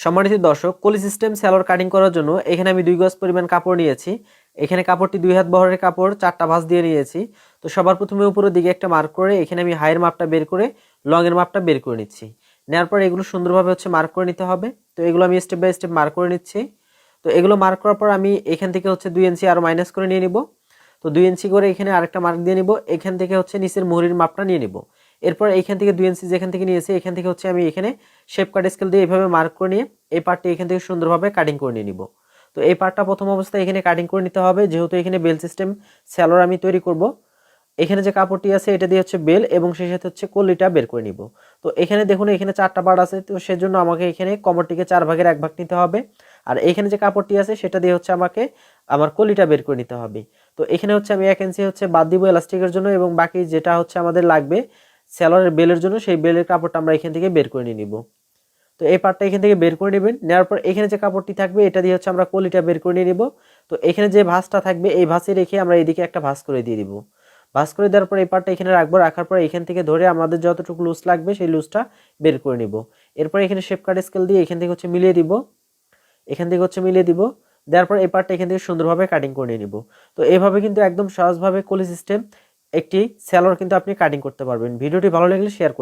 সম্মানিত দর্শক, কলি সিস্টেম সেলর কাটিং করার জন্য এখানে আমি 2 গজ পরিমাণ কাপড় নিয়েছি। এখানে কাপড়টি 2 হাত বহরের কাপড়, 4টা ভাঁজ দিয়ে নিয়েছি। তো সবার প্রথমে উপরের দিকে একটা মার্ক করে এখানে আমি হাইয়ের মাপটা বের করে লং এর মাপটা বের করে নিচ্ছি। নেওয়ার পর এগুলো সুন্দরভাবে মার্ক করে নিতে হবে। তো এগুলো আমি স্টেপ বাই স্টেপ মার্ক করে নিচ্ছি। তো এগুলো মার্ক করার পর আমি এখান থেকে 2 ইঞ্চি আরো মাইনাস করে নিয়ে নিব। তো 2 ইঞ্চি করে এখানে আরেকটা মার্ক দিয়ে নিব। এখান থেকে নিচের মুহুরির মাপটা নিয়ে নিব। এরপর এইখান থেকে 2 ইঞ্চি যেখান থেকে নিয়েছি এখান থেকে আমি এখানে শেপ কাট স্কেল দিয়ে এইভাবে মার্ক করে নিয়ে এই পার্টটি এখান থেকে সুন্দরভাবে কাটিং করে নিয়ে নিব। তো এই পার্টটা প্রথম অবস্থায় এখানে কাটিং করে নিতে হবে, যেহেতু এখানে বেল সিস্টেম সেলর আমি তৈরি করব। এখানে যে কাপড়টি আছে এটা দিয়ে বেল এবং সেই সাথে কলিটা বের করে নিব। তো এখানে দেখুন এখানে 4টা পার্ট আছে, তো সেজন্য আমাকে এখানে কোমরটিকে 4 ভাগের 1 ভাগ নিতে হবে। আর এখানে যে কাপড়টি আছে সেটা দিয়ে আমাকে আমার কলিটা বের করে নিতে হবে। তো এখানে আমি 1 ইঞ্চি বাদ দিব এলাস্টিকের জন্য, এবং বাকি যেটা আমাদের লাগবে সেলরের বেলের জন্য সেই বেলের কাপড়টা আমরা এখান থেকে বের করে নিব। তো এই পার্টটা এখান থেকে বের করে নেবেন। নেওয়ার পর এখানে যে কাপড়টি থাকবে এটা দিয়ে আমরা কলিটা বের করে নিয়ে নিব। তো এখানে যে ভাঁজটা থাকবে এই ভাঁজে রেখে আমরা এদিকে একটা ভাঁজ করে দিয়ে দিব। ভাঁজ করে দেওয়ার পর এই পার্টটা এখানে রাখবো। রাখার পর এখান থেকে ধরে আমাদের যতটুকু লুজ লাগবে সেই লুজটা বের করে নিব। এরপর এখানে শেপ কাট স্কেল দিয়ে এখান থেকে মিলিয়ে দিব। এখান থেকে মিলিয়ে দিব। দেওয়ার পর এই পার্টটা এখান থেকে সুন্দরভাবে কাটিং করে নিয়ে নিব। তো এইভাবে কিন্তু একদম সহজভাবে কলি সিস্টেম একটি সেলর কিন্তু আপনি কাটিং করতে পারবেন। ভিডিওটি ভালো লাগলে শেয়ার করে